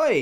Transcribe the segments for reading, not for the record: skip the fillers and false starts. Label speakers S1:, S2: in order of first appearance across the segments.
S1: ฮ้ย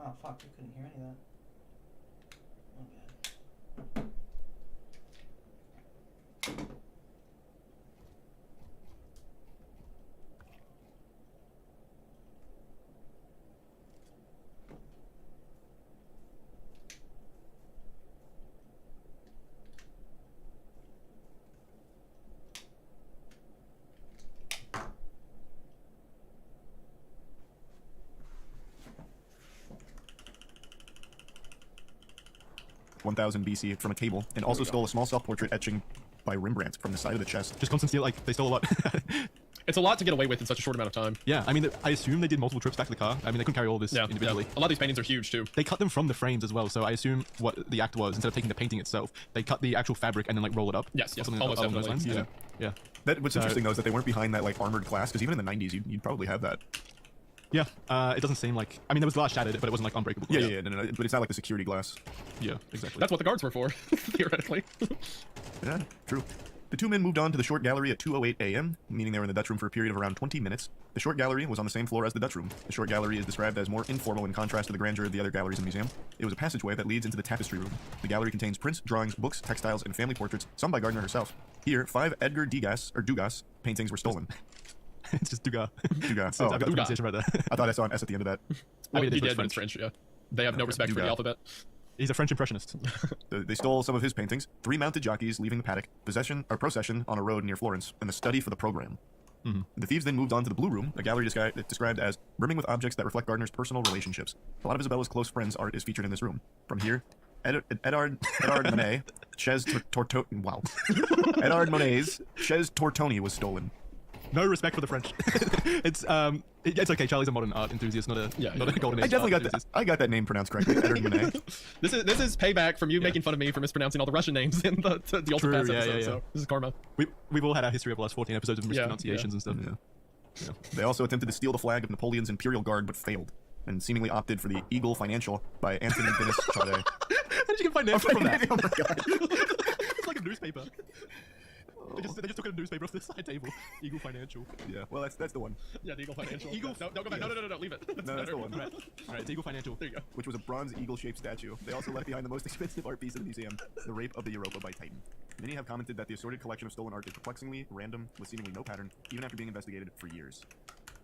S1: Oh fuck, we couldn't hear any of that. Okay.
S2: 1000 BC from a table, and also stole a small self-portrait etching by Rembrandt from the side of the chest.
S3: Just constant steal, like, they stole a lot.
S4: It's a lot to get away with in such a short amount of time.
S3: Yeah, I mean, I assume they did multiple trips back to the car. I mean, they couldn't carry all this individually.
S4: Yeah. A lot of these paintings are huge, too.
S3: They cut them from the frames as well, so I assume what the act was, instead of taking the painting itself, they cut the actual fabric and then, like, roll it up.
S4: Yes, almost
S3: along those
S4: definitely.
S3: lines.
S2: Yeah.
S3: Yeah.
S2: What's interesting, though, is that they weren't behind that, like, armored glass, because even in the 90s, you'd probably have that.
S3: Yeah, it doesn't seem like... I mean, there was glass shattered, but it wasn't, like, unbreakable.
S2: Yeah, no, but it's not like the security glass.
S3: Yeah, exactly.
S4: That's what the guards were for, theoretically.
S2: Yeah, true. The two men moved on to the short gallery at 2:08 a.m., meaning they were in the Dutch room for a period of around 20 minutes. The short gallery was on the same floor as the Dutch room. The short gallery is described as more informal in contrast to the grandeur of the other galleries in the museum. It was a passageway that leads into the tapestry room. The gallery contains prints, drawings, books, textiles, and family portraits, some by Gardner herself. Here, 5 Edgar Degas paintings were stolen.
S3: It's just Degas.
S2: Degas.
S3: Oh, I've got the pronunciation right there.
S2: I thought I saw an S at the end of that.
S4: Well,
S3: I mean,
S4: he
S3: it is
S4: did, but it's
S3: French.
S4: French, yeah. They have no respect for the alphabet.
S3: He's a French impressionist.
S2: They stole some of his paintings, 3 mounted jockeys leaving the paddock, procession on a road near Florence, and the study for the program.
S3: Mm-hmm.
S2: The thieves then moved on to the Blue Room, a gallery described as brimming with objects that reflect Gardner's personal relationships. A lot of Isabella's close friends' art is featured in this room. From here, Edard Monet, Edard Monet's Chez Tortoni was stolen.
S3: No respect for the French. It's okay. Charlie's a modern art enthusiast, not a golden age.
S2: I definitely got that name pronounced correctly. Edard Monet.
S4: This is payback from you making fun of me for mispronouncing all the Russian names in the Ultra Pass episode. So this is karma.
S3: We've all had our history of the last 14 episodes of mispronunciations and stuff.
S2: Yeah. They also attempted to steal the flag of Napoleon's Imperial Guard, but failed, and seemingly opted for the Eagle Financial by Anthony Dennis Chaudet.
S3: How did you get financial from that?
S2: Oh my god.
S3: It's like a newspaper. They just took a newspaper off the side table. Eagle Financial.
S2: Yeah, well, that's the one.
S4: Yeah, the Eagle Financial.
S3: Eagle.
S4: No, go back. No, leave it.
S2: No, that's the one.
S3: Right. All right, it's Eagle Financial.
S4: There you go.
S2: Which was a bronze eagle-shaped statue. They also left behind the most expensive art piece in the museum, the Rape of the Europa by Titan. Many have commented that the assorted collection of stolen art is perplexingly random, with seemingly no pattern, even after being investigated for years.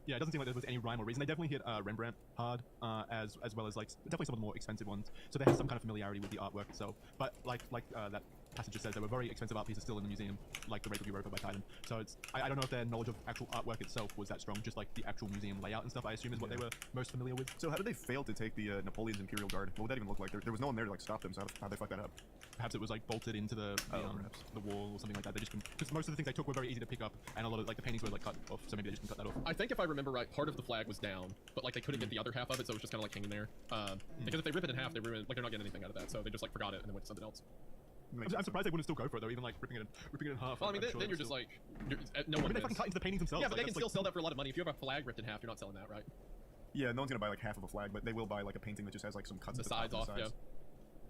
S3: Yeah, it doesn't seem like there was any rhyme or reason. They definitely hit Rembrandt hard, as well as, like, definitely some of the more expensive ones. So they have some kind of familiarity with the artwork itself. But like that passage just says, there were very expensive art pieces still in the museum, like the Rape of Europa by Titan. So it's I don't know if their knowledge of actual artwork itself was that strong, just like the actual museum layout and stuff, I assume is what they were most familiar with.
S2: So how did they fail to take the Napoleon's Imperial Guard? What would that even look like? There was no one there to, like, stop them, so how'd they fuck that up?
S3: Perhaps it was, like, bolted into the wall or something like that. They just couldn't, because most of the things they took were very easy to pick up, and a lot of, like, the paintings were, like, cut off, so maybe they just couldn't cut that off.
S4: I think if I remember right, part of the flag was down, but like they couldn't get the other half of it, so it was just kind of like hanging there. Because if they rip it in half, they ruin, like, they're not getting anything out of that, so they just like forgot it and then went to something else.
S3: I'm surprised they wouldn't still go for it though, even like ripping it in half.
S4: Well, I mean, then you're just like, no one.
S3: They fucking cut into the paintings themselves.
S4: Yeah, but
S3: like,
S4: they can still sell that for a lot of money. If you have a flag ripped in half, you're not selling that, right?
S2: Yeah, no one's gonna buy like half of a flag, but they will buy like a painting that just has like some cuts
S4: the sides off. Yeah.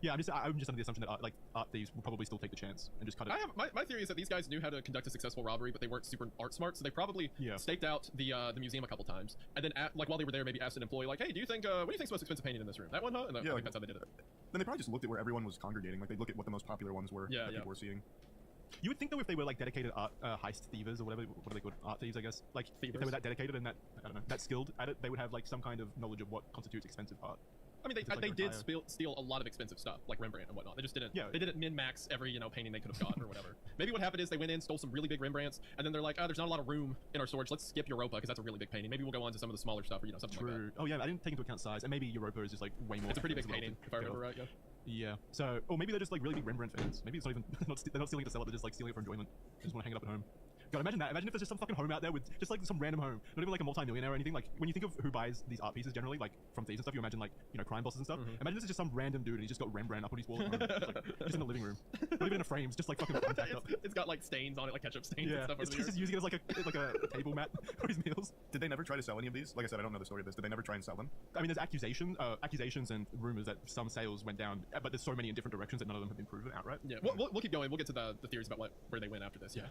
S3: Yeah, I'm just under the assumption that art thieves will probably still take the chance and just cut it.
S4: My theory is that these guys knew how to conduct a successful robbery, but they weren't super art smart, so they probably staked out the museum a couple times, and then like while they were there, maybe asked an employee like, hey, do you think what do you think's the most expensive painting in this room? That one, huh? And I think that's how they did it.
S2: Then they probably just looked at where everyone was congregating, like they look at what the most popular ones were that people were seeing.
S3: You would think though if they were like dedicated art heist thievers or whatever, what are they called? Art thieves, I guess. Like if they were that dedicated and that that skilled at it, they would have like some kind of knowledge of what constitutes expensive art.
S4: I mean, they did steal a lot of expensive stuff, like Rembrandt and whatnot. They just didn't. Yeah. They didn't min-max every painting they could have gotten or whatever. Maybe what happened is they went in, stole some really big Rembrandts, and then they're like, oh, there's not a lot of room in our storage. Let's skip Europa because that's a really big painting. Maybe we'll go on to some of the smaller stuff or something like that.
S3: Oh yeah, I didn't take into account size, and maybe Europa is just like way more.
S4: It's a pretty big painting, if I remember right. Yeah.
S3: Yeah. So, or maybe they're just like really big Rembrandt fans. Maybe it's not even they're not stealing it to sell it. They're just like stealing it for enjoyment. They just want to hang it up at home. God, imagine that. Imagine if there's just some fucking home out there with just like some random home, not even like a multi-millionaire or anything. Like when you think of who buys these art pieces generally, like from thieves and stuff, you imagine like crime bosses and stuff. Imagine this is just some random dude and he's just got Rembrandt up on his wall at home, just in the living room, not even in a frame, just like fucking tacked up.
S4: It's got like stains on it, like ketchup stains and stuff.
S3: It's just using it as like a table mat for his meals.
S2: Did they never try to sell any of these? Like I said, I don't know the story of this. Did they never try and sell them?
S3: I mean, there's accusations and rumors that some sales went down, but there's so many in different directions that none of them have been proven outright.
S4: Yeah, we'll keep going. We'll get to the theories about where they went after this. Yeah.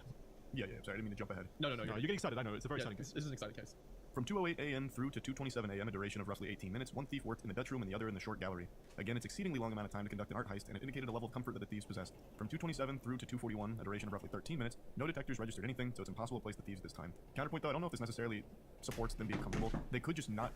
S2: Yeah. Sorry, I didn't mean to jump ahead.
S4: No.
S3: You're getting excited. I know it's a very exciting case.
S4: This is an exciting case.
S2: From 2:08 a.m. through to 2:27 a.m., a duration of roughly 18 minutes, one thief worked in the Dutch room and the other in the short gallery. Again, it's exceedingly long amount of time to conduct an art heist, and it indicated a level of comfort that the thieves possessed. From 2:27 through to 2:41, a duration of roughly 13 minutes, no detectors registered anything, so it's impossible to place the thieves this time. Counterpoint though, I don't know if this necessarily supports them being comfortable. They could just not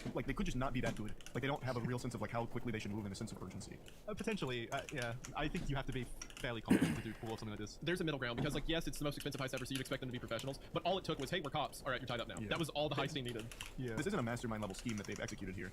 S2: be that good. Like they don't have a real sense of like how quickly they should move and a sense of urgency.
S3: Potentially, yeah. I think you have to be fairly confident to pull off something like this.
S4: There's a middle ground because, like, yes, it's the most expensive heist ever, so you'd expect them to be professionals. But all it took was, hey, we're cops. All right, you're tied up now.
S2: Yeah.
S4: That was all the heisting needed.
S3: Yeah.
S2: This isn't a mastermind level scheme that they've executed here.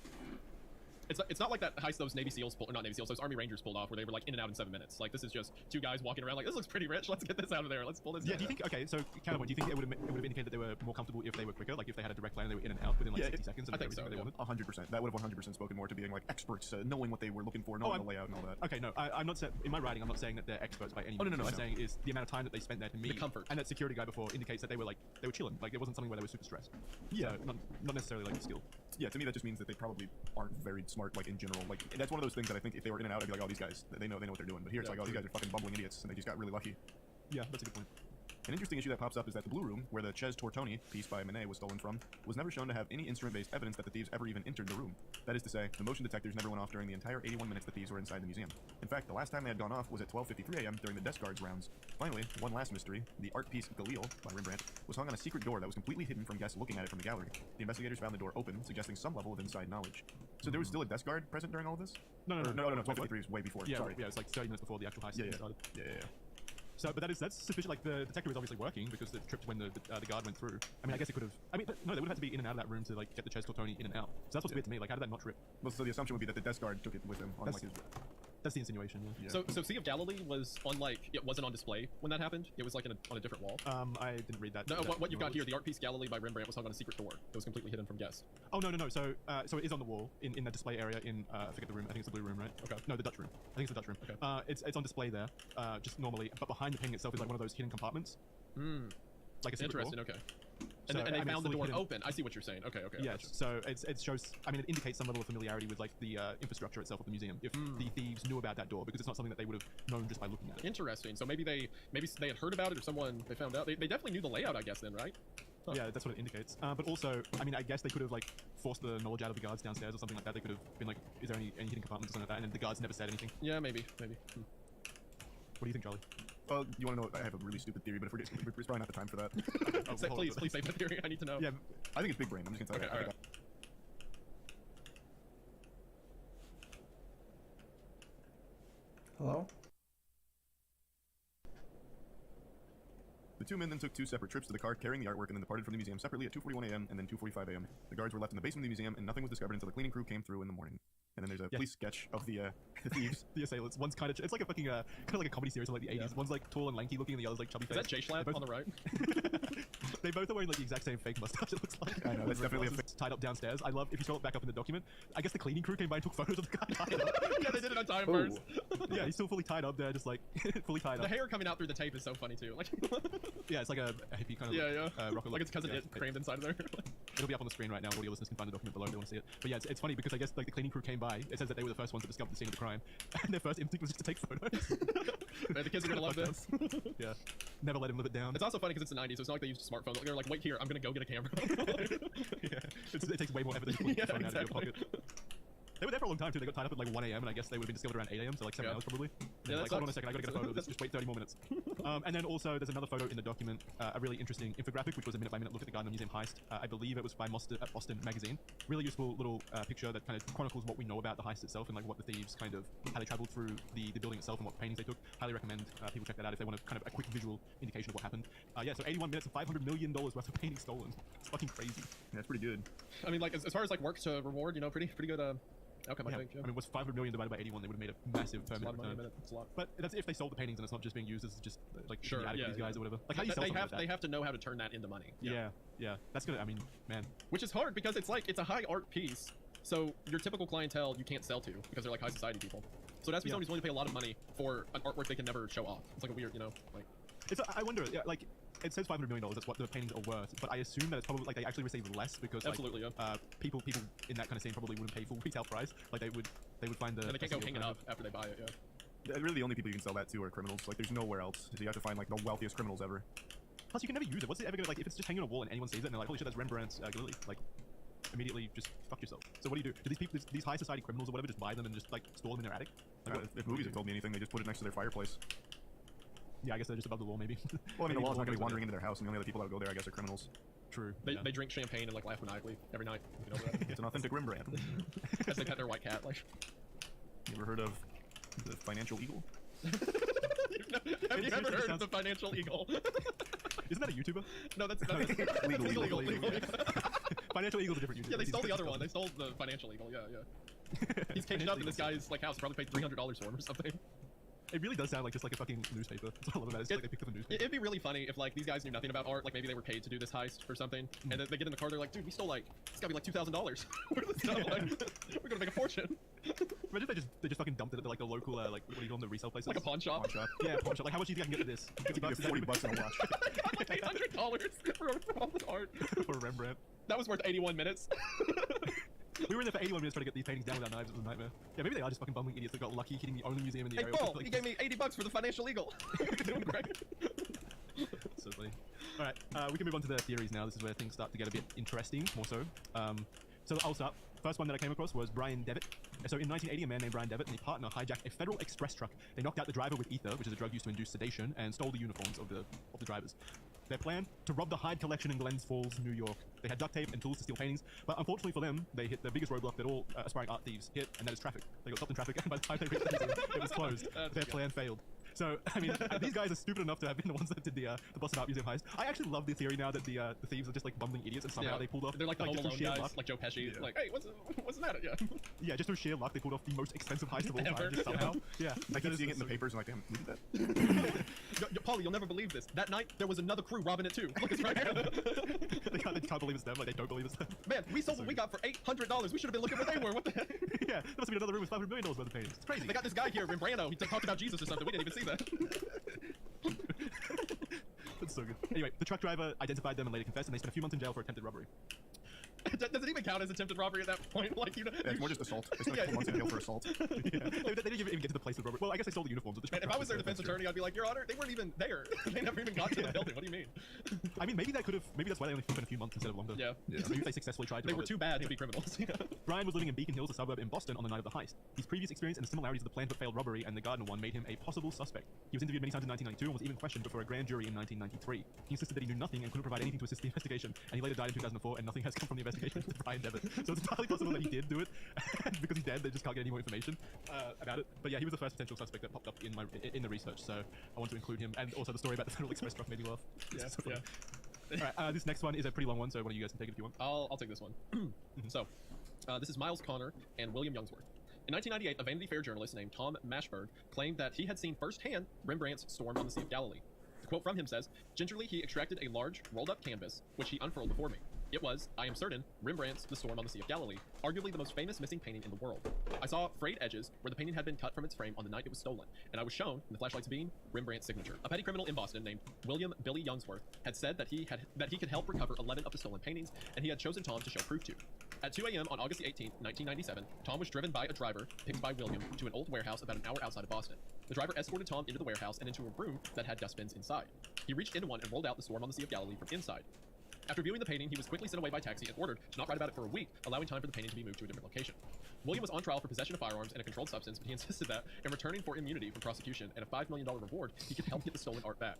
S4: It's not like that heist those Navy SEALs pulled, or not Navy SEAls, those Army Rangers pulled off, where they were like in and out in 7 minutes. Like this is just two guys walking around like, this looks pretty rich. Let's get this out of there. Let's pull this.
S3: Yeah. Do you think? Okay. So counterpoint. Do you think it would have indicated that they were more comfortable if they were quicker? Like if they had a direct line, and they were in and out within like 60 seconds. And
S4: I think so.
S3: They wanted?
S2: 100%. That would have 100% spoken more to being like experts, knowing what they were looking for, knowing the layout and all that.
S3: Okay. No, I'm not saying in my writing. I'm not saying that they're experts by any means.
S2: No.
S3: What I'm saying is the amount of time that they spent there to me,
S4: the comfort,
S3: and that security guy before indicates that they were chilling. Like it wasn't something where they were super stressed. Yeah. So, not necessarily like the skill.
S2: Yeah, to me that just means that they probably aren't very smart, like in general. Like that's one of those things that I think if they were in and out, I'd be like, oh, these guys, they know what they're doing. But here it's like, oh, these guys are fucking bumbling idiots, and they just got really lucky.
S3: Yeah, that's a good point.
S2: An interesting issue that pops up is that the Blue Room, where the Ches Tortoni piece by Manet was stolen from, was never shown to have any instrument-based evidence that the thieves ever even entered the room. That is to say, the motion detectors never went off during the entire 81 minutes the thieves were inside the museum. In fact, the last time they had gone off was at 12:53 a.m. during the desk guards rounds. Finally, one last mystery, the art piece Galil by Rembrandt was hung on a secret door that was completely hidden from guests looking at it from the gallery. The investigators found the door open, suggesting some level of inside knowledge. So there was still a desk guard present during all of this?
S3: No.
S2: 12:53 is way before.
S3: Yeah,
S2: Sorry.
S3: yeah, it's like 30 minutes before the actual heist started.
S2: Yeah.
S3: So, but that's sufficient. Like the detector was obviously working because it tripped when the guard went through. I mean, I guess it could have. I mean, no, they would have had to be in and out of that room to like get the Ches Tortoni in and out. So that's what's weird to me. Like, how did that not trip?
S2: Well, so the assumption would be that the desk guard took it with him on like his.
S3: That's the insinuation. Yeah.
S4: So Sea of Galilee was on it wasn't on display when that happened. It was like on a different wall.
S3: I didn't read that.
S4: No, what you've got here, the art piece Galilee by Rembrandt was hung on a secret door that was completely hidden from guests.
S3: Oh no. So it is on the wall in the display area in I forget the room. I think it's the blue room, right?
S4: Okay.
S3: No, the Dutch room. I think it's the Dutch room.
S4: Okay.
S3: It's on display there, just normally, but behind the painting itself is like one of those hidden compartments. Like a secret
S4: Interesting.
S3: door.
S4: Okay.
S3: So,
S4: and they found the door
S3: hidden.
S4: open. I see what you're saying. Okay.
S3: Yeah.
S4: Gotcha.
S3: So it shows. I mean, it indicates some level of familiarity with like the infrastructure itself of the museum. If the thieves knew about that door, because it's not something that they would have known just by looking at it.
S4: Interesting. So maybe they had heard about it, or someone they found out. They definitely knew the layout, I guess. Then, right? Huh.
S3: Yeah, that's what it indicates. But also, I mean, I guess they could have like forced the knowledge out of the guards downstairs or something like that. They could have been like, "Is there any hidden compartments or something like that?" And the guards never said anything.
S4: Yeah, maybe.
S3: What do you think, Charlie?
S2: Well, you want to know? I have a really stupid theory, but if it's probably not the time for that.
S4: Please say the theory. I need to know.
S2: Yeah, I think it's big brain. I'm just gonna tell you.
S4: All right.
S1: Hello?
S2: The two men then took two separate trips to the car carrying the artwork and then departed from the museum separately at 2:41 a.m. and then 2:45 a.m. The guards were left in the basement of the museum and nothing was discovered until the cleaning crew came through in the morning. And then there's a police sketch of the thieves.
S3: The assailants. One's kind of it's like a fucking kind of like a comedy series from like the 80s.
S4: Yeah.
S3: One's like tall and lanky looking, and the other's like chubby.
S4: Is that Jay Schlatt on the right?
S3: They both are wearing like the exact same fake mustache. It looks like.
S2: I know, that's definitely a
S3: tied up downstairs. I love if you scroll back up in the document. I guess the cleaning crew came by and took photos of the guy tied up.
S4: Yeah, they did it on time first.
S3: Yeah, he's still fully tied up there, just like fully tied up.
S4: The hair coming out through the tape is so funny too. Like,
S3: yeah, it's like a hippie kind of rocker
S4: like it's cousin it crammed inside of there.
S3: It'll be up on the screen right now. Audio listeners can find the document below if they want to see it. But yeah, it's funny because I guess like the cleaning crew came by. It says that they were the first ones to discover the scene of the crime, and their first instinct was just to take photos.
S4: The kids are gonna love this.
S3: Yeah, never let him live it down.
S4: It's also funny because it's the 90s, so it's not like they used smartphones. They're like, wait here, I'm gonna go get a camera.
S3: Yeah, it takes way more effort than pulling your phone out of your pocket. They were there for a long time too. They got tied up at like 1 a.m. and I guess they would have been discovered around 8 a.m. So like 7 hours probably.
S4: Yeah,
S3: like, hold on a second, I gotta get a photo of this. Just wait 30 more minutes. And then also there's another photo in the document, a really interesting infographic, which was a minute-by-minute look at the Gardner Museum heist. I believe it was by Boston Magazine. Really useful little picture that kind of chronicles what we know about the heist itself and like what the thieves kind of how they traveled through the building itself and what paintings they took. Highly recommend people check that out if they want kind of a quick visual indication of what happened. Yeah, so 81 minutes and $500 million worth of paintings stolen. It's fucking crazy.
S2: Yeah, that's pretty good.
S4: I mean, like as far as like work to reward, you know, pretty good outcome.
S3: Yeah.
S4: I think. Yeah.
S3: I mean, what's 500 million divided by 81? They would have made a massive per
S4: It's a lot
S3: minute
S4: of money a
S3: return.
S4: minute. It's a lot.
S3: But that's if they sold the paintings and it's not just being used as just like
S4: Sure,
S3: the attic
S4: yeah,
S3: of these guys
S4: yeah.
S3: or whatever. Like how do you sell
S4: they
S3: something
S4: have
S3: like that?
S4: they have to know how to turn that into money.
S3: Yeah, that's good. I mean, man.
S4: Which is hard because it's like it's a high art piece, so your typical clientele you can't sell to because they're like high society people. So it has to be someone who's willing to pay a lot of money for an artwork they can never show off. It's like a weird, you know, like.
S3: I wonder, yeah, like it says $500 million. That's what the paintings are worth. But I assume that it's probably like they actually receive less because
S4: Absolutely,
S3: like, people in that kind of scene probably wouldn't pay full retail price. Like they would find the.
S4: And they can't go hang it up after they buy it. Yeah.
S2: Really, the only people you can sell that to are criminals. Like, there's nowhere else. So you have to find like the wealthiest criminals ever.
S3: Plus, you can never use it. What's it ever gonna like if it's just hanging on a wall and anyone sees it and they're like, holy shit, that's Rembrandt's Galilei. Like, immediately just fuck yourself. So what do? Do these people, these high society criminals or whatever, just buy them and just like store them in their attic? Like,
S2: If movies have told me anything, they just put it next to their fireplace.
S3: Yeah, I guess they're just above the law, maybe.
S2: Well, I mean, the law's not going to be wandering
S3: it.
S2: into their house, and the only other people that would go there, I guess, are criminals.
S3: True.
S4: They drink champagne and like laugh maniacally every night. You know that?
S2: It's an authentic Rembrandt.
S4: As they pet their white cat. Like,
S2: You ever heard of the financial eagle?
S4: have you ever heard of the financial eagle?
S3: Isn't that a YouTuber?
S4: No, that's
S2: Legal eagle.
S4: Eagle.
S3: Financial Eagle's a different YouTuber.
S4: Yeah, they stole the other one. They stole the financial eagle. Yeah. He's caged up in this guy's like house. Probably paid $300 for him or something.
S3: It really does sound like just like a fucking newspaper. That's what I love about it. It's just like they picked up a newspaper.
S4: It'd be really funny if like these guys knew nothing about art. Like maybe they were paid to do this heist or something, and then they get in the car. They're like, dude, we stole like it's gotta be like $2,000. Where's this stuff? Like, we're gonna make a fortune.
S3: Imagine if they just fucking dumped it at like the local like what do you call them, the resale places?
S4: Like a pawn shop.
S2: Pawn shop.
S3: Yeah, pawn shop. Like how much do you think I can get for this? 50 bucks.
S2: $40 and a watch.
S4: I got like $800 for all this art.
S3: For Rembrandt.
S4: That was worth 81 minutes.
S3: We were in there for 81 minutes trying to get these paintings down without knives. It was a nightmare. Yeah, maybe they are just fucking bumbling idiots that got lucky hitting the only museum in the
S4: Hey,
S3: area.
S4: Paul,
S3: Like,
S4: he gave me $80 for the financial eagle. You're doing great.
S3: So funny. All right, we can move on to the theories now. This is where things start to get a bit interesting, more so. So I'll start. First one that I came across was Brian Devitt. So in 1980, a man named Brian Devitt and his partner hijacked a Federal Express truck. They knocked out the driver with ether, which is a drug used to induce sedation, and stole the uniforms of the drivers. Their plan? To rob the Hyde Collection in Glens Falls, New York. They had duct tape and tools to steal paintings, but unfortunately for them, they hit the biggest roadblock that all aspiring art thieves hit, and that is traffic. They got stopped in traffic, and by the time they reached the museum, it was closed. Their plan failed. So, I mean, these guys are stupid enough to have been the ones that did the Boston Art Museum heist. I actually love the theory now that the thieves are just like bumbling idiots, and somehow they pulled off.
S4: They're like the Home
S3: just through
S4: Alone
S3: sheer
S4: guys,
S3: luck.
S4: like Joe Pesci.
S2: Yeah.
S4: Like, hey, what's the matter? Yeah.
S3: Yeah, just through sheer luck, they pulled off the most expensive heist of all
S4: Ever.
S3: time. Just somehow. Yeah.
S2: I keep seeing it in the papers, and like, damn, who did that?
S4: Paulie, you'll never believe this. That night, there was another crew robbing it too. Look, it's right here.
S3: they can't believe it's them. Like they don't believe it's them.
S4: Man, we sold what we got for $800. We should have been looking where they were. What the heck?
S3: Yeah, there must have been another room with $500 million worth of paintings. It's crazy.
S4: They got this guy here, Rembrandt. He talked about Jesus or something. We didn't even see that.
S3: That's so good. Anyway, the truck driver identified them and later confessed, and they spent a few months in jail for attempted robbery.
S4: Does it even count as attempted robbery at that point? Like, you know,
S2: Yeah, it's more just assault. They spent a couple months in jail for assault.
S3: Yeah. They didn't even get to the place of robbery. Well, I guess they stole the uniforms. Of the truck
S4: man, if I was their
S3: drivers,
S4: defense
S3: so that's
S4: attorney, I'd be like, Your Honor, they weren't even there. They never even got to the building. What do you mean?
S3: true. I mean, maybe that could have. Maybe that's why they only spent a few months instead of longer.
S4: Yeah.
S3: Maybe if they successfully tried to.
S4: They
S3: rob
S4: were
S3: it.
S4: too bad to be criminals.
S3: Brian was living in Beacon Hills, a suburb in Boston, on the night of the heist. His previous experience and the similarities of the planned but failed robbery and the Gardner one made him a possible suspect. He was interviewed many times in 1992 and was even questioned before a grand jury in 1993. He insisted that he knew nothing and couldn't provide anything to assist the investigation, and he later died in 2004, and nothing has come from the investigation into Brian Devitt. So it's entirely possible that he did do it, and because he's dead, they just can't get any more information about it. But yeah, he was the first potential suspect that popped up in the research, so I want to include him, and also the story about the Federal Express truck made me laugh.
S4: Yeah,
S3: So funny.
S4: yeah.
S3: All right, this next one is a pretty long one, so one of you guys can take it if you want.
S4: I'll take this one. So, this is Miles Connor and William Youngsworth. In 1998, a Vanity Fair journalist named Tom Mashberg claimed that he had seen firsthand Rembrandt's Storm on the Sea of Galilee. The quote from him says, "Gingerly, he extracted a large, rolled-up canvas, which he unfurled before me. It was, I am certain, Rembrandt's The Storm on the Sea of Galilee, arguably the most famous missing painting in the world. I saw frayed edges where the painting had been cut from its frame on the night it was stolen, and I was shown, in the flashlight's beam, Rembrandt's signature. A petty criminal in Boston named William Billy Youngsworth had said that he could help recover 11 of the stolen paintings, and he had chosen Tom to show proof to. At 2 a.m. on August 18, 1997, Tom was driven by a driver, picked by William, to an old warehouse about an hour outside of Boston. The driver escorted Tom into the warehouse and into a room that had dustbins inside. He reached into one and rolled out The Storm on the Sea of Galilee from inside. After viewing the painting, he was quickly sent away by taxi and ordered to not write about it for a week, allowing time for the painting to be moved to a different location. William was on trial for possession of firearms and a controlled substance, but he insisted that, in returning for immunity from prosecution and a $5 million reward, he could help get the stolen art back.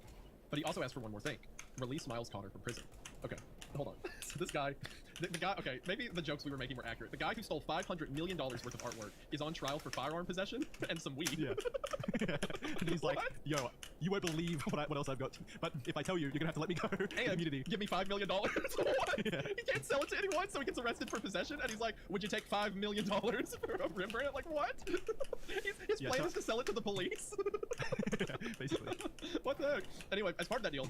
S4: But he also asked for one more thing: release Miles Connor from prison. Okay, hold on. So this guy, the guy, okay, maybe the jokes we were making were accurate. The guy who stole $500 million worth of artwork is on trial for firearm possession and some weed.
S3: Yeah. And he's like, yo, you won't believe what else I've got. But if I tell you, you're gonna have to let me go.
S4: And
S3: Immunity.
S4: give me $5 million. What?
S3: Yeah.
S4: He can't sell it to anyone, so he gets arrested for possession. And he's like, "Would you take $5 million for a Rembrandt?" Like, what? His
S3: Yeah,
S4: plan
S3: so-
S4: is to sell it to the police.
S3: Basically.
S4: What the heck? Anyway, as part of that deal,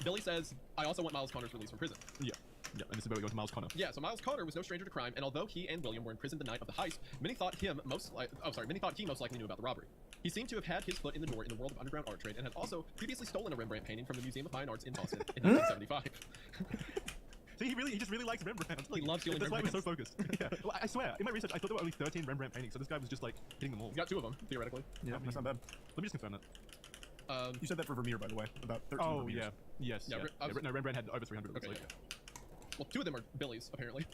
S4: Billy says, "I also want Miles Connor's release from prison."
S3: Yeah. Yeah, and this is where we go to Miles Connor.
S4: Yeah, so Miles Connor was no stranger to crime, and although he and William were in prison the night of the heist, many thought he most likely knew about the robbery. He seemed to have had his foot in the door in the world of underground art trade and had also previously stolen a Rembrandt painting from the Museum of Fine Arts in Boston in 1975.
S3: See, he just really likes Rembrandt.
S4: He loves stealing
S3: That's why he was so
S4: Rembrandts.
S3: focused. Yeah. Well, I swear, in my research, I thought there were only 13 Rembrandt paintings, so this guy was just like hitting them all.
S4: He's got 2 of them, theoretically.
S2: Yeah, that's not bad.
S3: Let me just confirm that.
S2: You said that for Vermeer, by the way. About 13
S3: Oh,
S2: Vermeers.
S3: yeah. Yes.
S4: Yeah,
S3: Yeah. No, Rembrandt had over 300.
S4: Okay,
S3: Like,
S4: yeah. Well, two of them are Billy's, apparently.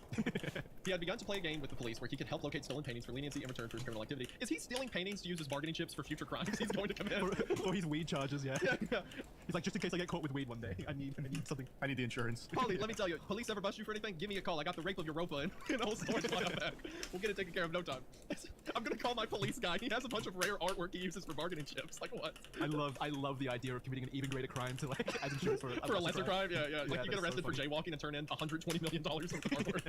S4: He had begun to play a game with the police where he could help locate stolen paintings for leniency in return for his criminal activity. Is he stealing paintings to use as bargaining chips for future crimes he's going to commit?
S3: or his weed charges, yeah.
S4: Yeah.
S3: He's like, just in case I get caught with weed one day, I need something.
S2: I need the insurance.
S4: Polly, let me tell you, police ever bust you for anything? Give me a call. I got the rape of Europa in a whole storage file back. We'll get it taken care of no time. I'm gonna call my police guy. He has a bunch of rare artwork he uses for bargaining chips. Like what?
S3: I love the idea of committing an even greater crime to like as insurance for
S4: a lesser crime. Yeah, yeah. Like you get
S3: that's
S4: arrested
S3: so
S4: for jaywalking and turn in $120 million worth of artwork.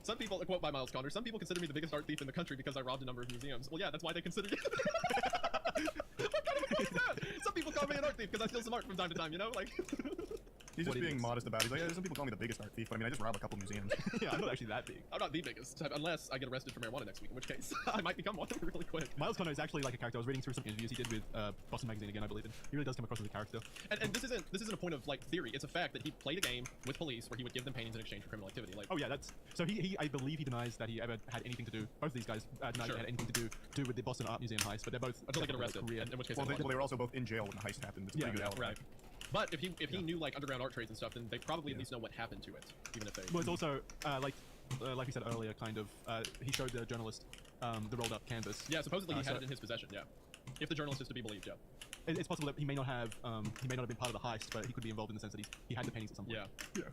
S4: Some people, a quote by Miles Connor, some people consider me the biggest art thief in the country because I robbed a number of museums. Well, yeah, that's why they consider you. What kind of a quote is that? Some people call me an art thief because I steal some art from time to time, you know? Like.
S2: He's just being modest about it. He's like, yeah, some people call me the biggest art thief, but I mean, I just rob a couple museums.
S3: Yeah, I'm not actually that big.
S4: I'm not the biggest, unless I get arrested for marijuana next week, in which case I might become one really quick.
S3: Miles Connor is actually like a character. I was reading through some interviews he did with Boston Magazine again, I believe, and he really does come across as a character.
S4: And this isn't a point of like theory. It's a fact that he played a game with police where he would give them paintings in exchange for criminal activity. Like,
S3: oh yeah, that's so he I believe he denies that he ever had anything to do. Both of these guys deny
S4: Sure.
S3: they had anything to do with the Boston Art Museum heist, but they're both
S4: until they get arrested. In which case,
S2: Well, they were also both in jail when the heist happened. It's a pretty good alibi.
S4: right. But if he knew like underground art trades and stuff, then they probably at least know what happened to it, even if they.
S3: Well, it's also like we said earlier, kind of he showed the journalist the rolled up canvas.
S4: Yeah, supposedly he had it in his possession. Yeah, if the journalist is to be believed. Yeah.
S3: It's possible that he may not have been part of the heist, but he could be involved in the sense that he had the paintings at some point.
S4: Yeah.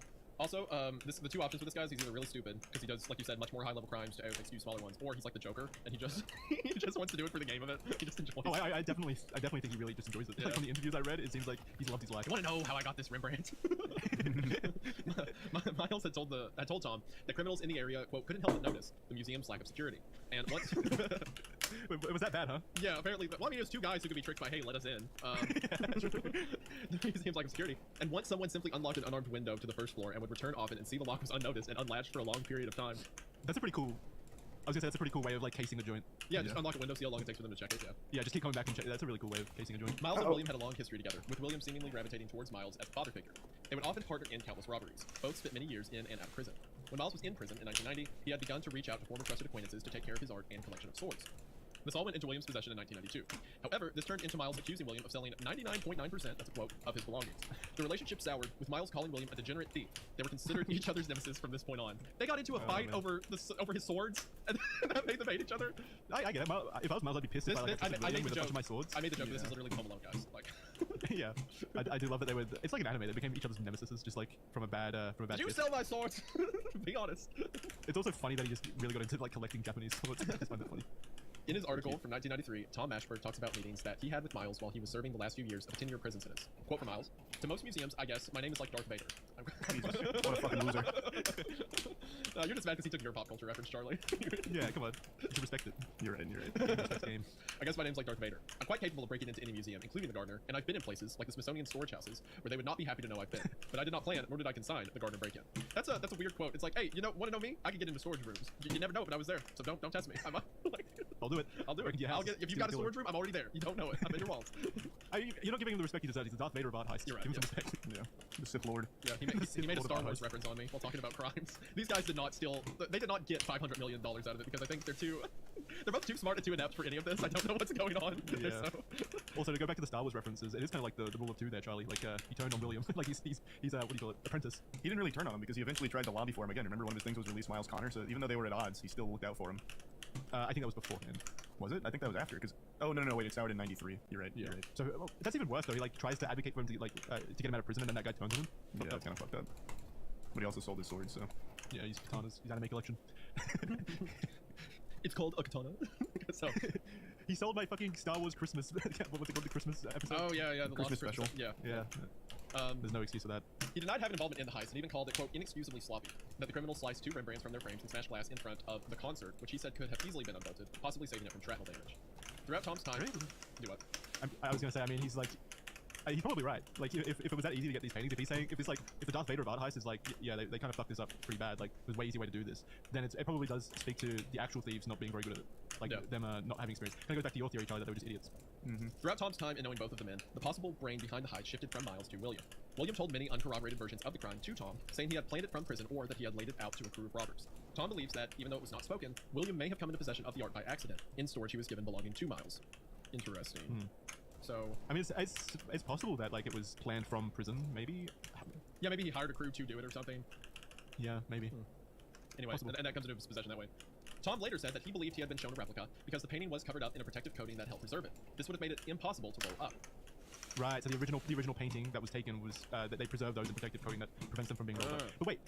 S4: Also, the two options with this guy is he's either really stupid because he does, like you said, much more high-level crimes to excuse smaller ones, or he's like the Joker and he just he just wants to do it for the game of it. He just enjoys.
S3: Oh, I definitely think he really just enjoys it.
S4: Yeah.
S3: Like, from the interviews I read, it seems like he's loved his life.
S4: You want to know how I got this Rembrandt? Miles had told Tom that criminals in the area, quote, couldn't help but notice the museum's lack of security. And once
S3: Was that bad, huh?
S4: Yeah, apparently. Well, I mean, it was two guys who could be tricked by, hey, let us in. The museum's lack of security. And once someone simply unlocked an unarmed window to the first floor and would return often and see the lock was unnoticed and unlatched for a long period of time.
S3: That's a pretty cool. I was gonna say that's a pretty cool way of like casing a joint.
S4: Yeah, just unlock a window, see how long it takes for them to check it. Yeah.
S3: Yeah, just keep coming back and check. That's a really cool way of casing a joint.
S4: Miles and William had a long history together, with William seemingly gravitating towards Miles as a father figure. They would often partner in countless robberies. Both spent many years in and out of prison. When Miles was in prison in 1990, he had begun to reach out to former trusted acquaintances to take care of his art and collection of swords. This all went into William's possession in 1992. However, this turned into Miles accusing William of selling 99.9%, that's a quote, of his belongings. The relationship soured, with Miles calling William a degenerate thief. They were considered each other's nemesis from this point on. They got into a fight over his swords, and that made them hate each other.
S3: I get it. If I was Miles, I'd be pissed if I like
S4: I made
S3: with
S4: the
S3: a bunch
S4: joke.
S3: of my swords.
S4: I made the joke. This is literally Home Alone, guys. Like,
S3: yeah, I do love that they were. It's like an anime. They became each other's nemesis, just like from a bad.
S4: Did you
S3: kiss.
S4: sell my swords? Be honest.
S3: It's also funny that he just really got into like collecting Japanese swords. I just find that funny.
S4: In his article from 1993, Tom Mashberg talks about meetings that he had with Miles while he was serving the last few years of a 10-year prison sentence. Quote from Miles: "To most museums, I guess, my name is like Darth Vader."
S2: Jesus, what a fucking loser.
S4: You're just mad because he took your pop culture reference, Charlie.
S3: Yeah, come on. You should respect it.
S2: You're right.
S3: Game.
S4: I guess my name's like Darth Vader. I'm quite capable of breaking into any museum, including the Gardner, and I've been in places like the Smithsonian storage houses where they would not be happy to know I've been. But I did not plan, nor did I consign the Gardner break-in. That's a weird quote. It's like, hey, you know, want to know me? I could get into storage rooms. You never know, but I was there, so don't test me.
S3: I'll do it.
S4: I'll do it. If you've got a storage room, I'm already there. You don't know it. I'm in your walls.
S3: You're not giving him the respect he deserves. He's the Darth Vader of art heist.
S4: You're right.
S3: Give him some respect.
S2: Yeah, the Sith Lord.
S4: Yeah, he made a Star Wars reference on me while talking about crimes. These guys did not steal. They did not get $500 million out of it because I think they're both too smart and too inept for any of this. I don't know what's going on.
S3: Yeah.
S4: So.
S3: Also, to go back to the Star Wars references, it is kind of like the rule of two there, Charlie. Like he turned on William. Like he's what do you call it? Apprentice.
S2: He didn't really turn on him because he eventually tried to lobby for him again. Remember, one of his things was release Miles Connor, so even though they were at odds, he still looked out for him.
S3: I think that was beforehand.
S2: Was it? I think that was after. Because no, wait, it started in '93. You're right.
S3: Yeah.
S2: You're right.
S3: So well, that's even worse though. He like tries to advocate for him to get him out of prison, and then that guy turns on him.
S2: Yeah, that's kind of fucked up. But he also sold his sword, so.
S3: Yeah, he's katanas. His anime collection.
S4: It's called a katana. So
S3: he sold my fucking Star Wars Christmas. What's it called? The Christmas episode.
S4: Oh yeah, the
S2: Christmas
S4: Lost
S2: special.
S4: Yeah.
S3: Yeah. There's no excuse for that.
S4: He denied having involvement in the heist and even called it, quote, inexcusably sloppy. That the criminals sliced 2 Rembrandts from their frames and smashed glass in front of the concert, which he said could have easily been unbolted, possibly saving it from shrapnel damage. Throughout Tom's time, do what?
S3: I was gonna say. I mean, he's like. He's probably right. Like, if it was that easy to get these paintings, if the Darth Vader of art heist is like, yeah, they kind of fucked this up pretty bad. Like, there's a way easy way to do this. Then it probably does speak to the actual thieves not being very good at it. Like, them not having experience. Kind of goes back to your theory, Charlie, that they were just idiots.
S4: Throughout Tom's time and knowing both of the men, the possible brain behind the heist shifted from Miles to William. William told many uncorroborated versions of the crime to Tom, saying he had planned it from prison or that he had laid it out to a crew of robbers. Tom believes that, even though it was not spoken, William may have come into possession of the art by accident, in storage he was given belonging to Miles. Interesting. So
S3: I mean, it's possible that like it was planned from prison, maybe.
S4: Yeah, maybe he hired a crew to do it or something.
S3: Yeah, maybe.
S4: Anyway, and that comes into his possession that way. Tom later said that he believed he had been shown a replica because the painting was covered up in a protective coating that helped preserve it. This would have made it impossible to roll up.
S3: Right, so the original painting that was taken was that they preserved those in protective coating that prevents them from being rolled up. But wait,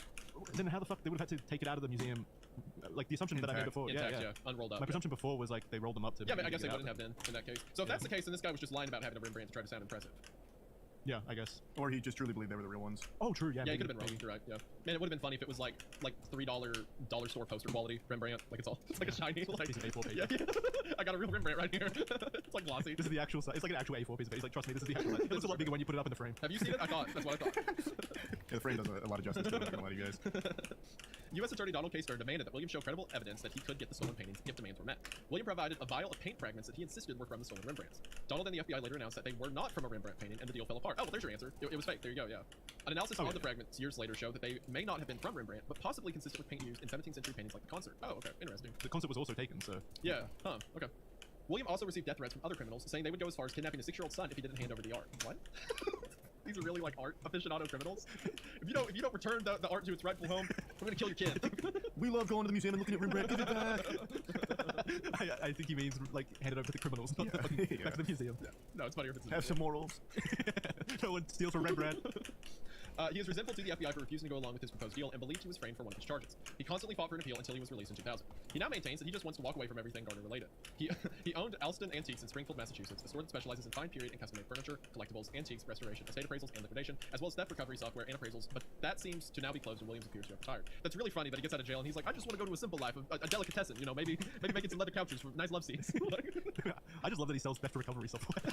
S3: then how the fuck they would have had to take it out of the museum? Like the assumption that I made before.
S4: Intact, yeah, unrolled up.
S3: My presumption before was like they rolled them up to.
S4: Yeah, I guess they wouldn't have been in that case. So if that's the case, then this guy was just lying about having a Rembrandt to try to sound impressive.
S3: Yeah, I guess.
S2: Or he just truly believed they were the real ones.
S3: Oh, true. Yeah.
S4: Yeah,
S3: maybe,
S4: he could have been wrong. You're right. Yeah. Man, it would have been funny if it was like $3 dollar store poster quality Rembrandt. Like it's like a shiny. Like
S3: Piece of A4 paper.
S4: yeah. I got a real Rembrandt right here. It's like glossy.
S3: This is the actual size. It's like an actual A4 piece of paper. He's like, trust me, this is the actual size. It looks a lot bigger when you put it up in the frame.
S4: Have you seen it? I thought. That's what I thought.
S2: Yeah, the frame does a lot of justice to it, I'm not gonna lie to you guys.
S4: U.S. Attorney Donald K. Stern demanded that William show credible evidence that he could get the stolen paintings if demands were met. William provided a vial of paint fragments that he insisted were from the stolen Rembrandts. Donald and the FBI later announced that they were not from a Rembrandt painting, and the deal fell apart. Oh, well, there's your answer. It was fake. There you go, yeah. An analysis of the fragments years later showed that they may not have been from Rembrandt, but possibly consistent with paint used in 17th century paintings like the concert. Oh, okay. Interesting.
S3: The concert was also taken, so.
S4: Yeah. Huh. Okay. William also received death threats from other criminals, saying they would go as far as kidnapping a 6-year-old son if he didn't hand over the art. What? These are really like art aficionado criminals. If you don't return the art to its rightful home, we're gonna kill your kid.
S2: We love going to the museum and looking at Rembrandt. Give it back.
S3: I think he means like hand it over to the criminals, not back to the museum.
S4: Yeah. No, it's funnier if it's
S2: Have some morals.
S3: No one steals from Rembrandt.
S4: He is resentful to the FBI for refusing to go along with his proposed deal and believed he was framed for one of his charges. He constantly fought for an appeal until he was released in 2000. He now maintains that he just wants to walk away from everything Gardner related. He owned Alston Antiques in Springfield, Massachusetts, a store that specializes in fine period and custom-made furniture, collectibles, antiques, restoration, estate appraisals, and liquidation, as well as theft recovery software and appraisals, but that seems to now be closed and Williams appears to have retired. That's really funny that he gets out of jail and he's like, I just want to go to a simple life, a delicatessen, you know, maybe making some leather couches for nice love seats.
S3: I just love that he sells theft recovery software.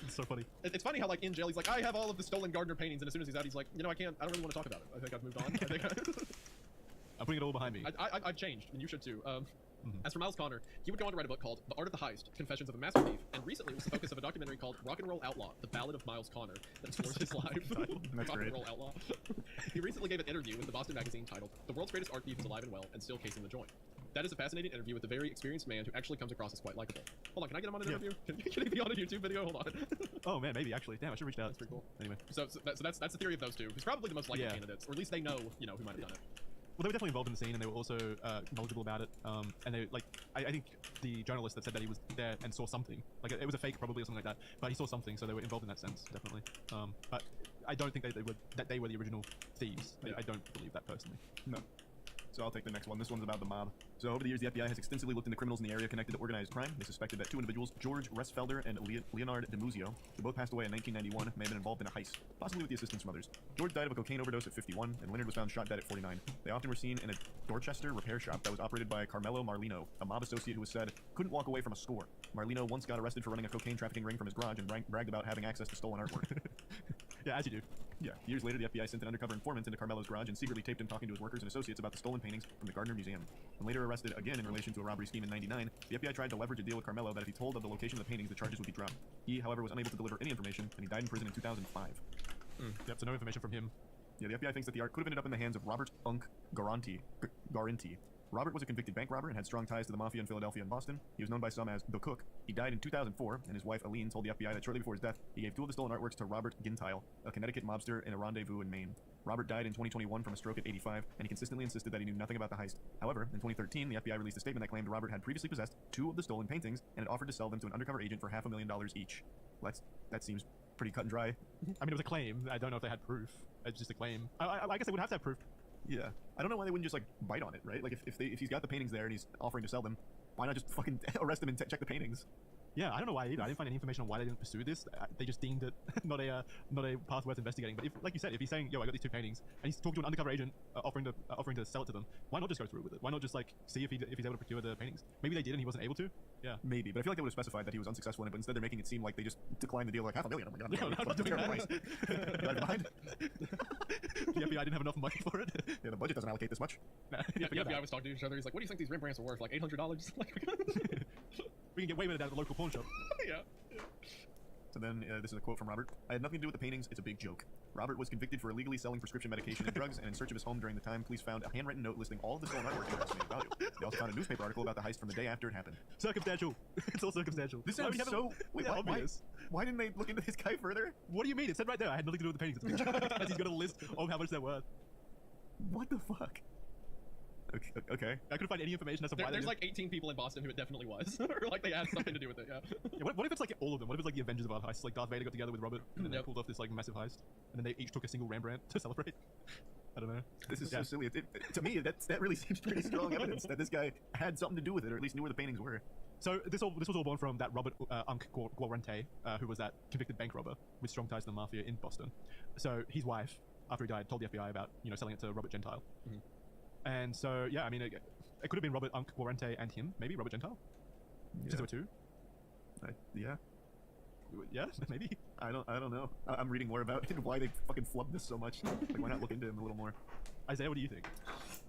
S3: It's so funny.
S4: It's funny how like in jail he's like, I have all of the stolen Gardner paintings, and as soon as he's out he's like, you know, I don't really want to talk about it. I think I've moved on.
S3: I'm putting it all behind me.
S4: I've changed, and you should too. As for Miles Connor, he would go on to write a book called The Art of the Heist, Confessions of a Master Thief, and recently was the focus of a documentary called Rock and Roll Outlaw, The Ballad of Miles Connor, that explores his life. Rock and Roll Outlaw. He recently gave an interview with the Boston Magazine titled The World's Greatest Art Thief is Alive and Well and Still Casing the Joint. That is a fascinating interview with a very experienced man who actually comes across as quite likable. Hold on, can I get him on an interview? Can he be on a YouTube video? Hold on.
S3: Oh man, maybe actually. Damn, I should reach out.
S4: That's pretty cool.
S3: Anyway.
S4: So that's the theory of those two. He's probably the most likely candidates, or at least they know, you know, who might have done it.
S3: Well, they were definitely involved in the scene, and they were also knowledgeable about it. And they like, I think the journalist that said that he was there and saw something, like it was a fake probably or something like that, but he saw something, so they were involved in that sense, definitely. But I don't think they were the original thieves. I don't believe that personally.
S2: No. So I'll take the next one. This one's about the mob. So over the years, the FBI has extensively looked into criminals in the area connected to organized crime. They suspected that two individuals, George Restfelder and Leonard DeMuzio, who both passed away in 1991, may have been involved in a heist, possibly with the assistance from others. George died of a cocaine overdose at 51, and Leonard was found shot dead at 49. They often were seen in a Dorchester repair shop that was operated by Carmelo Marlino, a mob associate who was said couldn't walk away from a score. Marlino once got arrested for running a cocaine trafficking ring from his garage and bragged about having access to stolen artwork.
S3: Yeah, as you do.
S2: Yeah. Years later, the FBI sent an undercover informant into Carmelo's garage and secretly taped him talking to his workers and associates about the stolen paintings from the Gardner Museum. When later arrested again in relation to a robbery scheme in '99, the FBI tried to leverage a deal with Carmelo that if he told of the location of the paintings, the charges would be dropped. He, however, was unable to deliver any information, and he died in prison in 2005.
S3: Yep, so no information from him.
S2: Yeah, the FBI thinks that the art could have ended up in the hands of Robert Unk Garanti. Robert was a convicted bank robber and had strong ties to the mafia in Philadelphia and Boston. He was known by some as the Cook. He died in 2004, and his wife Aline told the FBI that shortly before his death, he gave two of the stolen artworks to Robert Gintile, a Connecticut mobster in a rendezvous in Maine. Robert died in 2021 from a stroke at 85, and he consistently insisted that he knew nothing about the heist. However, in 2013, the FBI released a statement that claimed Robert had previously possessed two of the stolen paintings and had offered to sell them to an undercover agent for $500,000 each. That seems pretty cut and dry.
S3: I mean, it was a claim. I don't know if they had proof. It's just a claim. I guess they would have to have proof.
S2: Yeah. I don't know why they wouldn't just, like, bite on it, right? Like, if he's got the paintings there and he's offering to sell them, why not just fucking arrest him and check the paintings?
S3: Yeah, I don't know why either. I didn't find any information on why they didn't pursue this. They just deemed it not a path worth investigating. But if, like you said, if he's saying, "Yo, I got these two paintings," and he's talking to an undercover agent offering to sell it to them, why not just go through with it? Why not just like see if he's able to procure the paintings? Maybe they did and he wasn't able to. Yeah,
S2: maybe. But I feel like they would have specified that he was unsuccessful in it. But instead, they're making it seem like they just declined the deal, like $500,000. Oh my god!
S3: No, I'm not doing that. The FBI didn't have enough money for it.
S2: Yeah, the budget doesn't allocate this much.
S4: Nah, the FBI was talking to each other. He's like, "What do you think these Rembrandts are worth? Like $800?" Like,
S3: we can get way better out of the local pawn shop.
S4: yeah.
S2: So then, this is a quote from Robert. I had nothing to do with the paintings, it's a big joke. Robert was convicted for illegally selling prescription medication and drugs, and in search of his home during the time, police found a handwritten note listing all of the stolen artwork at estimated value. They also found a newspaper article about the heist from the day after it happened.
S3: Circumstantial. It's all circumstantial.
S2: This
S3: Why
S2: sounds
S3: would you have
S2: so... Wait,
S3: yeah,
S2: why
S3: obvious.
S2: why didn't they look into this guy further?
S3: What do you mean? It said right there, I had nothing to do with the paintings. It's a big joke. As he's got a list of how much they're worth.
S2: What the fuck? Okay.
S3: I couldn't find any information as to why
S4: There's
S3: they
S4: like 18 people in Boston who it definitely was, or like they had something to do with it. Yeah.
S3: Yeah, what if it's like all of them? What if it's like the Avengers of art heists? Like Darth Vader got together with Robert, and then they pulled off this like massive heist, and then they each took a single Rembrandt to celebrate. I don't know.
S2: This is so silly. To me, that really seems pretty strong evidence that this guy had something to do with it, or at least knew where the paintings were.
S3: So this was all born from that Robert Unk Guarente, who was that convicted bank robber with strong ties to the mafia in Boston. So his wife, after he died, told the FBI about selling it to Robert Gentile.
S4: Mm-hmm.
S3: And so yeah, I mean it could have been Robert Unk Guarente and him, maybe Robert Gentile. Since there were two.
S2: Yeah.
S3: Yeah, maybe.
S2: I don't know. I'm reading more about why they fucking flubbed this so much. Like, why not look into him a little more?
S3: Isaiah, what do you think?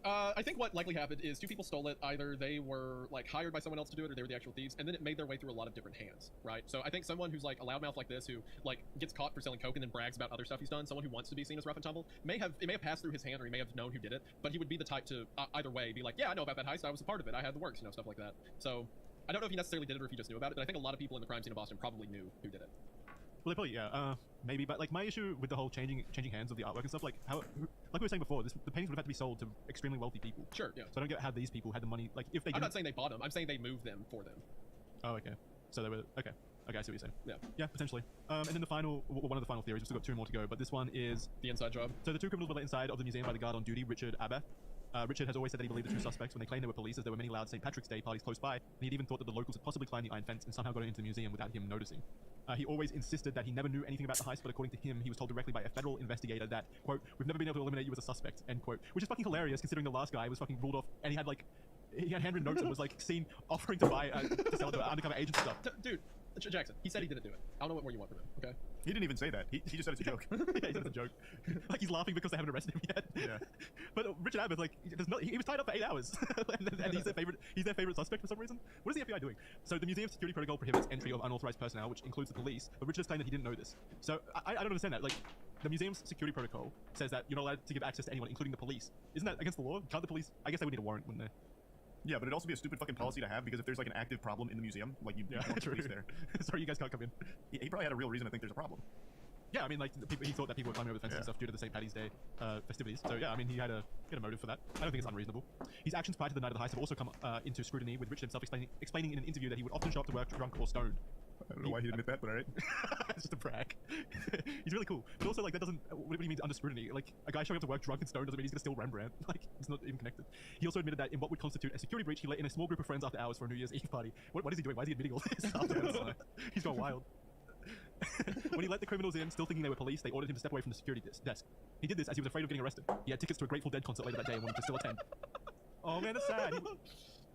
S4: I think what likely happened is two people stole it. Either they were like hired by someone else to do it, or they were the actual thieves, and then it made their way through a lot of different hands, right? So I think someone who's like a loudmouth like this, who like gets caught for selling coke and then brags about other stuff he's done, someone who wants to be seen as rough and tumble, may have passed through his hand, or he may have known who did it, but he would be the type to either way be like, yeah, I know about that heist, I was a part of it, I had the works, stuff like that. So I don't know if he necessarily did it or if he just knew about it, but I think a lot of people in the crime scene of Boston probably knew who did it.
S3: Well, they probably, yeah, maybe, but like my issue with the whole changing hands of the artwork and stuff, like like we were saying before, the paintings would have had to be sold to extremely wealthy people.
S4: Sure, yeah.
S3: So I don't get how these people had the money, like if they.
S4: I'm not saying they bought them. I'm saying they moved them for them.
S3: Oh, okay. So they were okay. Okay, I see what you're saying.
S4: Yeah.
S3: Yeah, potentially. And then one of the final theories. We've still got two more to go, but this one is
S4: the inside job.
S3: So the two criminals were let inside of the museum by the guard on duty, Richard Abbott. Richard has always said that he believed the two suspects when they claimed they were police, as there were many loud St. Patrick's Day parties close by, and he'd even thought that the locals had possibly climbed the iron fence and somehow got into the museum without him noticing. He always insisted that he never knew anything about the heist, but according to him, he was told directly by a federal investigator that, quote, we've never been able to eliminate you as a suspect, end quote. Which is fucking hilarious, considering the last guy was fucking ruled off, and he had handwritten notes and was like seen offering to buy, to sell it to undercover agents and stuff.
S4: Dude, Jackson, he said he didn't do it. I don't know what more you want from him, okay?
S2: He didn't even say that. He just said it's a joke.
S3: Yeah, he said it's a joke. Like he's laughing because they haven't arrested him yet.
S2: Yeah.
S3: But Richard Abbott, like, he was tied up for 8 hours, and he's their favorite suspect for some reason. What is the FBI doing? So the museum's security protocol prohibits entry of unauthorized personnel, which includes the police. But Richard has claimed that he didn't know this. So I don't understand that. Like, the museum's security protocol says that you're not allowed to give access to anyone, including the police. Isn't that against the law? Can't the police? I guess they would need a warrant, wouldn't they?
S2: Yeah, but it'd also be a stupid fucking policy to have, because if there's like an active problem in the museum, like you want the police there.
S3: Sorry, you guys can't come in.
S2: He probably had a real reason to think there's a problem.
S3: Yeah, I mean, like, he thought that people were climbing over the fence and stuff due to the St. Paddy's Day festivities. So yeah, I mean, he had a motive for that. I don't think it's unreasonable. His actions prior to the night of the heist have also come into scrutiny, with Richard himself explaining in an interview that he would often show up to work drunk or stoned.
S2: I don't know why he'd admit that, but alright.
S3: It's just a brag. He's really cool. But also, like, that doesn't... What do you mean under scrutiny? Like, a guy showing up to work drunk and stoned doesn't mean he's gonna steal Rembrandt. Like, it's not even connected. He also admitted that in what would constitute a security breach, he let in a small group of friends after hours for a New Year's Eve party. What is he doing? Why is he admitting all this afterwards? He's gone wild. When he let the criminals in, still thinking they were police, they ordered him to step away from the security desk. He did this as he was afraid of getting arrested. He had tickets to a Grateful Dead concert later that day and wanted to still attend. Oh man, that's sad.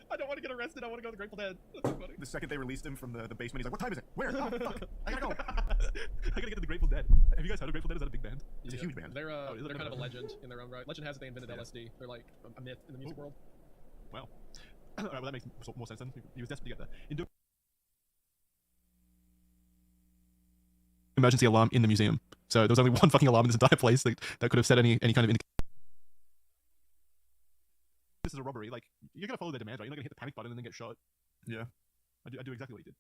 S4: I don't want to get arrested. I want to go to the Grateful Dead. That's so funny.
S2: The second they released him from the basement, he's like, what time is it? Where? Oh, fuck. I gotta go.
S3: I gotta get to the Grateful Dead. Have you guys heard of Grateful Dead? Is that a big band?
S2: It's a huge band.
S4: They're kind of a legend in their own right. Legend has that they invented LSD. They're like a myth in the music world.
S3: Well, alright, well that makes more sense then. He was desperate to get there. Emergency alarm in the museum. So there was only one fucking alarm in this entire place that could have set any kind of This is a robbery. Like, you're gonna follow their demands, right? You're not gonna hit the panic button and then get shot.
S2: Yeah.
S3: I do exactly what he did.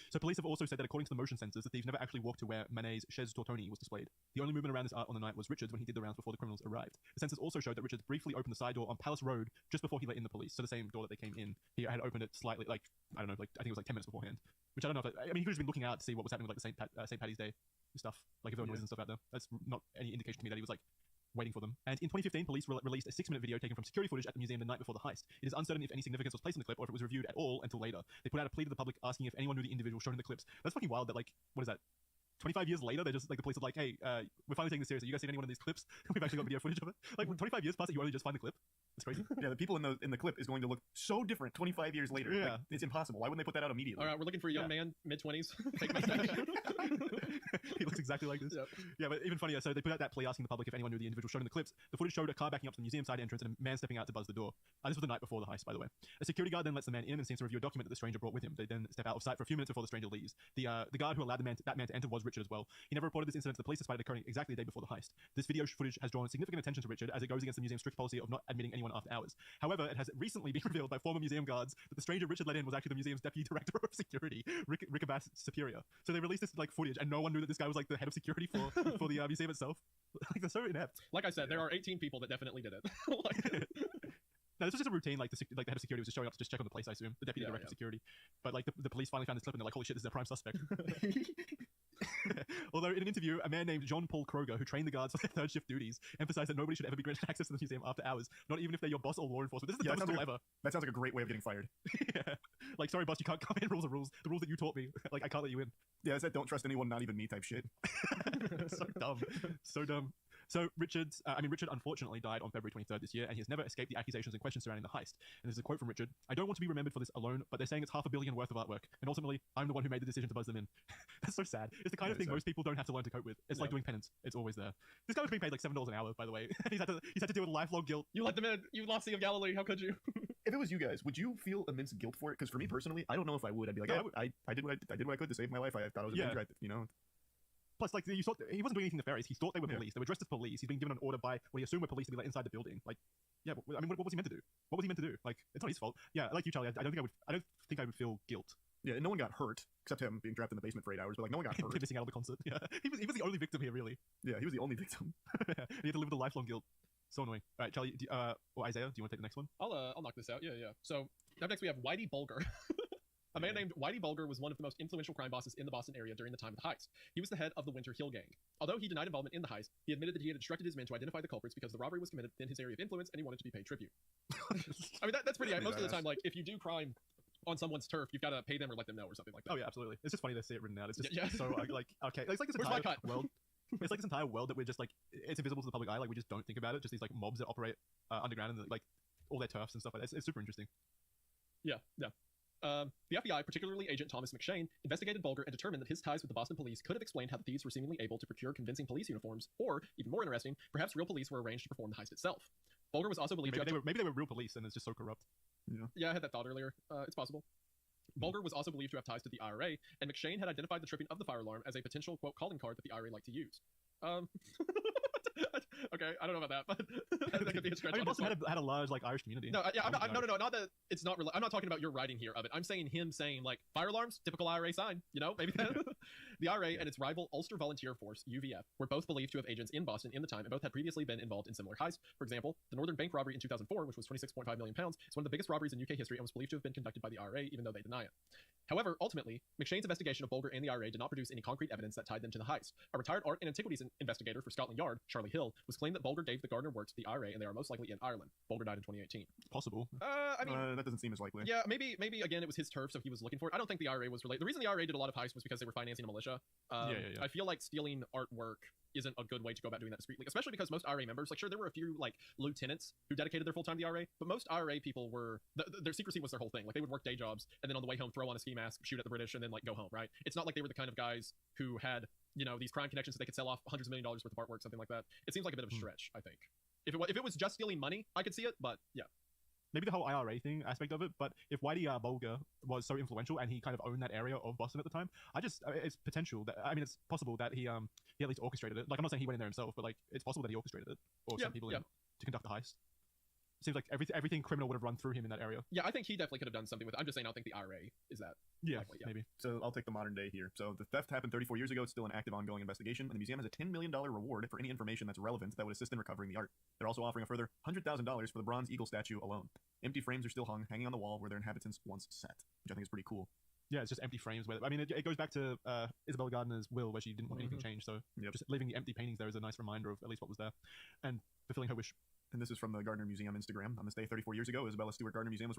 S3: So police have also said that according to the motion sensors, the thieves never actually walked to where Manet's Chez Tortoni was displayed. The only movement around this art on the night was Richard's when he did the rounds before the criminals arrived. The sensors also showed that Richard briefly opened the side door on Palace Road just before he let in the police. So the same door that they came in, he had opened it slightly, like, I don't know, like, I think it was like 10 minutes beforehand. Which I don't know if, I mean, he could have just been looking out to see what was happening with like the St. Paddy's Day stuff. Like if there were noises and stuff out there. That's not any indication to me that he was like waiting for them. And in 2015, police released a 6-minute video taken from security footage at the museum the night before the heist. It is uncertain if any significance was placed in the clip or if it was reviewed at all until later. They put out a plea to the public asking if anyone knew the individual shown in the clips. That's fucking wild that, like, what is that? 25 years later, they're just like, the police are like, hey, we're finally taking this seriously. You guys seen any one of these clips? We've actually got video footage of it. Like, 25 years past it, you only just find the clip. It's crazy.
S2: Yeah, the people in the clip is going to look so different 25 years later.
S3: Yeah.
S2: Like, it's impossible. Why wouldn't they put that out immediately?
S4: All right, we're looking for a young man, mid-20s, fake mustache.
S3: He looks exactly like this.
S4: Yep.
S3: Yeah, but even funnier, so they put out that plea asking the public if anyone knew the individual shown in the clips. The footage showed a car backing up to the museum side entrance and a man stepping out to buzz the door. This was the night before the heist, by the way. A security guard then lets the man in and seems to review a document that the stranger brought with him. They then step out of sight for a few minutes before the stranger leaves. The guard who allowed that man to enter was Richard as well. He never reported this incident to the police despite it occurring exactly the day before the heist. This video footage has drawn significant attention to Richard as it goes against the museum's strict policy of not admitting anyone after hours. However, it has recently been revealed by former museum guards that the stranger Richard let in was actually the museum's deputy director of security, Rick Abbas Superior. So they released this like footage, and no one knew that this guy was like the head of security for the museum itself. Like they're so inept.
S4: Like I said, there are 18 people that definitely did it. Like,
S3: No, this was just a routine. Like the head of security was just showing up to just check on the place, I assume. The deputy director of security. But like the police finally found this clip and they're like, holy shit, this is a prime suspect. Although in an interview, a man named John Paul Kroger, who trained the guards for their third shift duties, emphasized that nobody should ever be granted access to the museum after hours, not even if they're your boss or law enforcement. This is the dumbest rule ever.
S2: That sounds like a great way of getting fired.
S3: Yeah. Like, sorry, boss, you can't come in. Rules are rules. The rules that you taught me. Like, I can't let you in.
S2: Yeah, it's that don't trust anyone, not even me type shit.
S3: So dumb. So dumb. So Richard unfortunately died on February 23rd this year, and he has never escaped the accusations and questions surrounding the heist. And this is a quote from Richard: "I don't want to be remembered for this alone, but they're saying it's $500 million worth of artwork, and ultimately, I'm the one who made the decision to buzz them in." That's so sad. It's the kind of thing most people don't have to learn to cope with. It's like doing penance. It's always there. This guy was being paid like $7 an hour, by the way. he's had to deal with lifelong guilt.
S4: you let them in. You lost Sea of Galilee. How could you?
S2: If it was you guys, would you feel immense guilt for it? Because for me personally, I don't know if I would. I'd be like,
S3: No,
S2: I did what I could to save my life. I thought I was a danger, you know.
S3: Plus, like, he wasn't doing anything nefarious. He thought they were police. They were dressed as police. He's been given an order by what he assumed were police to be like inside the building. Like, yeah, I mean, what was he meant to do? What was he meant to do? Like, it's not his fault. Yeah, like you, Charlie. I don't think I would feel guilt.
S2: Yeah, and no one got hurt except him being trapped in the basement for 8 hours. But like, no one got hurt.
S3: Missing out on the concert. Yeah, he was the only victim here, really.
S2: Yeah, he was the only victim.
S3: He had to live with the lifelong guilt. So annoying. All right, Charlie, or Isaiah, do you want to take the next one?
S4: I'll knock this out. Yeah. So up next we have Whitey Bulger. A man named Whitey Bulger was one of the most influential crime bosses in the Boston area during the time of the heist. He was the head of the Winter Hill Gang. Although he denied involvement in the heist, he admitted that he had instructed his men to identify the culprits because the robbery was committed within his area of influence and he wanted to be paid tribute. I mean, that's pretty. Most of the time, like, if you do crime on someone's turf, you've got to pay them or let them know or something like that.
S3: Oh yeah, absolutely. It's just funny to see it written out. It's just
S4: Yeah.
S3: so like okay. It's like this
S4: Where's my
S3: entire
S4: cut?
S3: world. It's like this entire world that we're just like, it's invisible to the public eye. Like we just don't think about it. Just these like mobs that operate underground and like all their turfs and stuff like that. It's super interesting.
S4: Yeah. The FBI, particularly Agent Thomas McShane, investigated Bulger and determined that his ties with the Boston police could have explained how the thieves were seemingly able to procure convincing police uniforms, or, even more interesting, perhaps real police were arranged to perform the heist itself. Bulger was also believed
S3: Maybe they were real police and it's just so corrupt.
S4: Yeah, I had that thought earlier. It's possible. Bulger was also believed to have ties to the IRA, and McShane had identified the tripping of the fire alarm as a potential, quote, calling card that the IRA liked to use. Okay, I don't know about that, but that could be a stretch.
S3: I mean, Boston had a large like Irish community.
S4: No, yeah, no, not that it's not. I'm not talking about your writing here of it. I'm saying him saying like fire alarms, typical IRA sign. You know, maybe that. The IRA and its rival Ulster Volunteer Force (UVF) were both believed to have agents in Boston in the time, and both had previously been involved in similar heists. For example, the Northern Bank robbery in 2004, which was £26.5 million, is one of the biggest robberies in UK history and was believed to have been conducted by the IRA, even though they deny it. However, ultimately, McShane's investigation of Bulger and the IRA did not produce any concrete evidence that tied them to the heist. A retired art and antiquities investigator for Scotland Yard, Charlie Hill, was claimed that Bulger gave the Gardner works to the IRA, and they are most likely in Ireland. Bulger died in 2018.
S3: Possible.
S4: I mean,
S2: that doesn't seem as likely.
S4: Yeah, maybe again it was his turf, so he was looking for it. I don't think the IRA was related. The reason the IRA did a lot of heists was because they were financing a militia.
S3: Yeah.
S4: I feel like stealing artwork isn't a good way to go about doing that discreetly, especially because most IRA members, like, sure, there were a few like lieutenants who dedicated their full time to the IRA, but most IRA people were their secrecy was their whole thing. Like, they would work day jobs and then on the way home throw on a ski mask, shoot at the British, and then like go home. Right? It's not like they were the kind of guys who had, you know, these crime connections that they could sell off hundreds of $1 million worth of artwork, something like that. It seems like a bit of a stretch. I think if it was just stealing money, I could see it, but yeah.
S3: Maybe the whole IRA thing aspect of it, but if Whitey Bulger was so influential and he kind of owned that area of Boston at the time, it's potential that, I mean, it's possible that he at least orchestrated it. Like, I'm not saying he went in there himself, but like, it's possible that he orchestrated it or sent people in to conduct the heist. Seems like everything criminal would have run through him in that area.
S4: Yeah, I think he definitely could have done something with it. I'm just saying I don't think the IRA is that.
S3: Yeah,
S4: likely,
S3: maybe.
S2: So I'll take the modern day here. So the theft happened 34 years ago. It's still an active, ongoing investigation, and the museum has a $10 million reward for any information that's relevant that would assist in recovering the art. They're also offering a further $100,000 for the bronze eagle statue alone. Empty frames are still hanging on the wall where their inhabitants once sat, which I think is pretty cool.
S3: Yeah, it's just empty frames. I mean, it goes back to Isabella Gardner's will, where she didn't want anything changed. So just leaving the empty paintings there is a nice reminder of at least what was there, and fulfilling her wish.
S2: And this is from the Gardner Museum Instagram. On this day 34 years ago, Isabella Stewart Gardner Museum was